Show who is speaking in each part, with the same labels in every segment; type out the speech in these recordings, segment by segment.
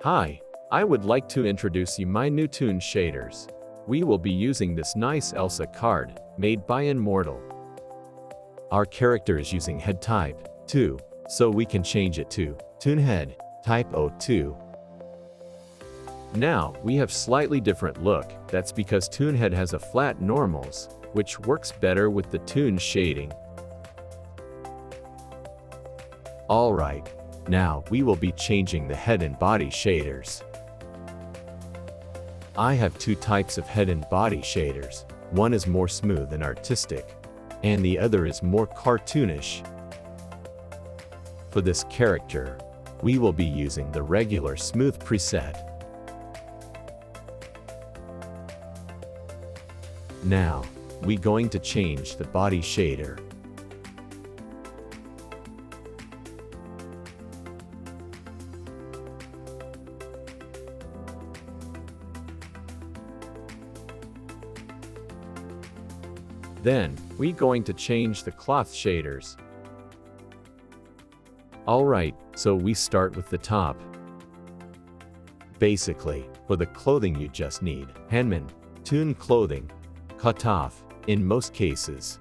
Speaker 1: Hi, I would like to introduce you my new Toon shaders. We will be using this nice Elsa card, made by Immortal. Our character is using head type 2, so we can change it to Toon head type 02. Now, we have slightly different look, that's because Toon head has a flat normals, which works better with the Toon shading. Alright, now we will be changing the head and body shaders. I have two types of head and body shaders. One is more smooth and artistic, and the other is more cartoonish. For this character, we will be using the regular smooth preset. Now, we're going to change the body shader. Then, we're going to change the cloth shaders. Alright, so we start with the top. Basically, for the clothing you just need handman, Toon clothing, cut off, in most cases.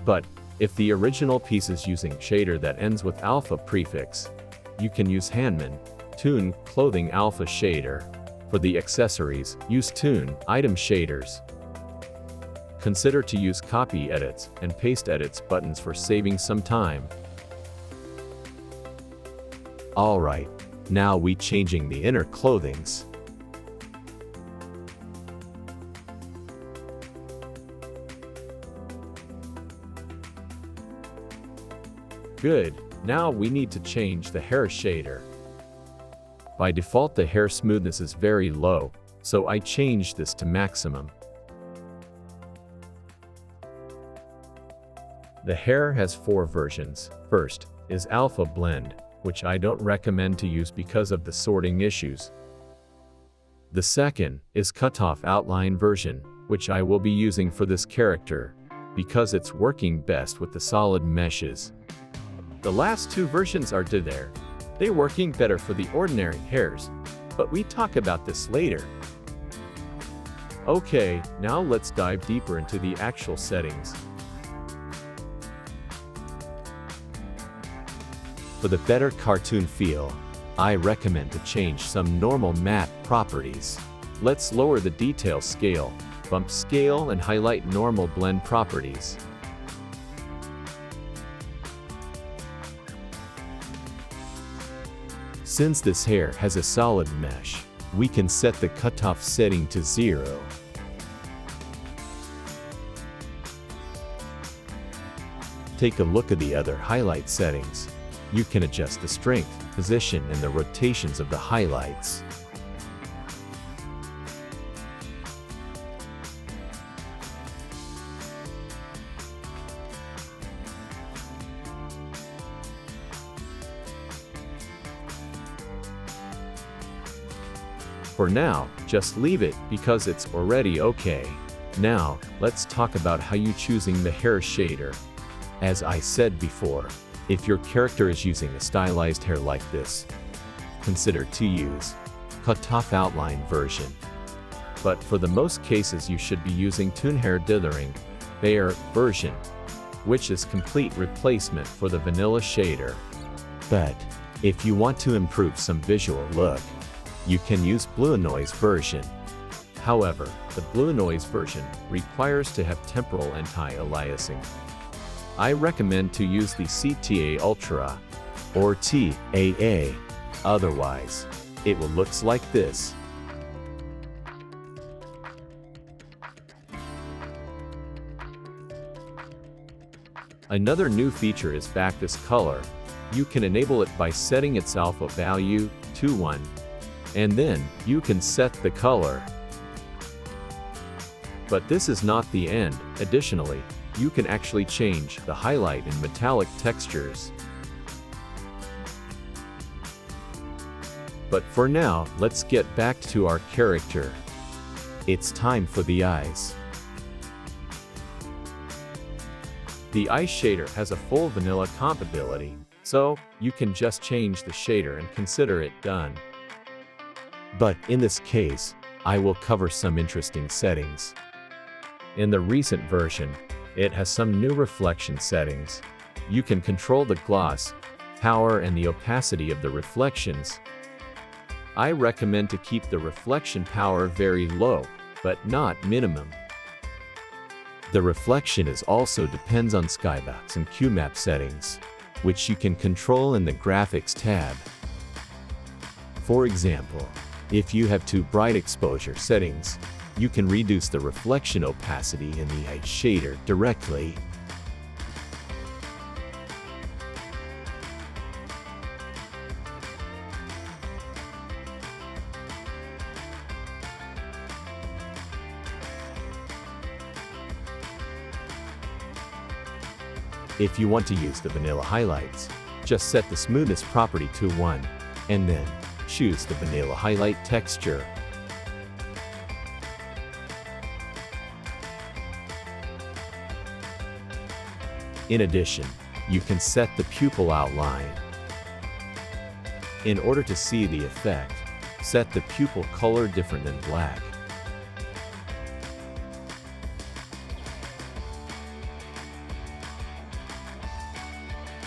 Speaker 1: But, if the original piece is using shader that ends with alpha prefix, you can use handman, Toon clothing alpha shader. For the accessories, use Toon item shaders. Consider to use copy edits and paste edits buttons for saving some time. Alright, now we changing the inner clothings. Good, now we need to change the hair shader. By default the hair smoothness is very low, so I changed this to maximum. The hair has 4 versions. First is Alpha Blend, which I don't recommend to use because of the sorting issues. The second is Cutoff Outline version, which I will be using for this character, because it's working best with the solid meshes. The last 2 versions are there. They're working better for the ordinary hairs, but we talk about this later. Okay, now let's dive deeper into the actual settings. For the better cartoon feel, I recommend to change some normal matte properties. Let's lower the detail scale, bump scale and highlight normal blend properties. Since this hair has a solid mesh, we can set the cutoff setting to 0. Take a look at the other highlight settings. You can adjust the strength, position, and the rotations of the highlights. For now, just leave it because it's already okay. Now, let's talk about how you choosing the hair shader. As I said before, if your character is using a stylized hair like this, consider to use Cutoff Outline version. But for the most cases you should be using Toon Hair Dithering Bare version, which is complete replacement for the vanilla shader. But, if you want to improve some visual look, you can use Blue Noise version. However, the Blue Noise version requires to have temporal anti-aliasing. I recommend to use the CTA Ultra or TAA, otherwise, it will look like this. Another new feature is back this color. You can enable it by setting its alpha value to 1, and then you can set the color. But this is not the end. Additionally, you can actually change the highlight and metallic textures. But for now, let's get back to our character. It's time for the eyes. The eye shader has a full vanilla compatibility, so you can just change the shader and consider it done. But in this case, I will cover some interesting settings. In the recent version, it has some new reflection settings. You can control the gloss, power, and the opacity of the reflections. I recommend to keep the reflection power very low, but not minimum. The reflection is also depends on skybox and QMAP settings, which you can control in the Graphics tab. For example, if you have too bright exposure settings, you can reduce the reflection opacity in the edge shader directly. If you want to use the vanilla highlights, just set the smoothness property to 1, and then choose the vanilla highlight texture. In addition, you can set the pupil outline. In order to see the effect, set the pupil color different than black.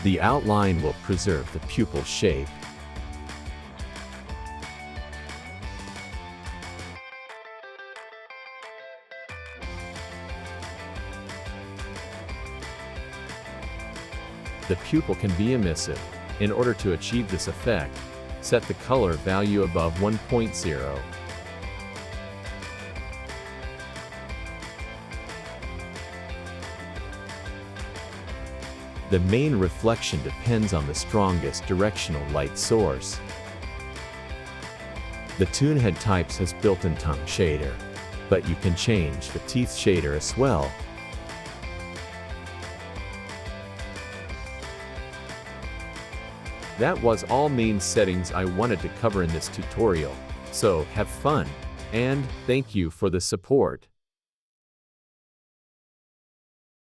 Speaker 1: The outline will preserve the pupil shape. The pupil can be emissive. In order to achieve this effect, set the color value above 1.0. The main reflection depends on the strongest directional light source. The Toon head types has built-in tongue shader, but you can change the teeth shader as well. That was all main settings I wanted to cover in this tutorial, so have fun, and thank you for the support.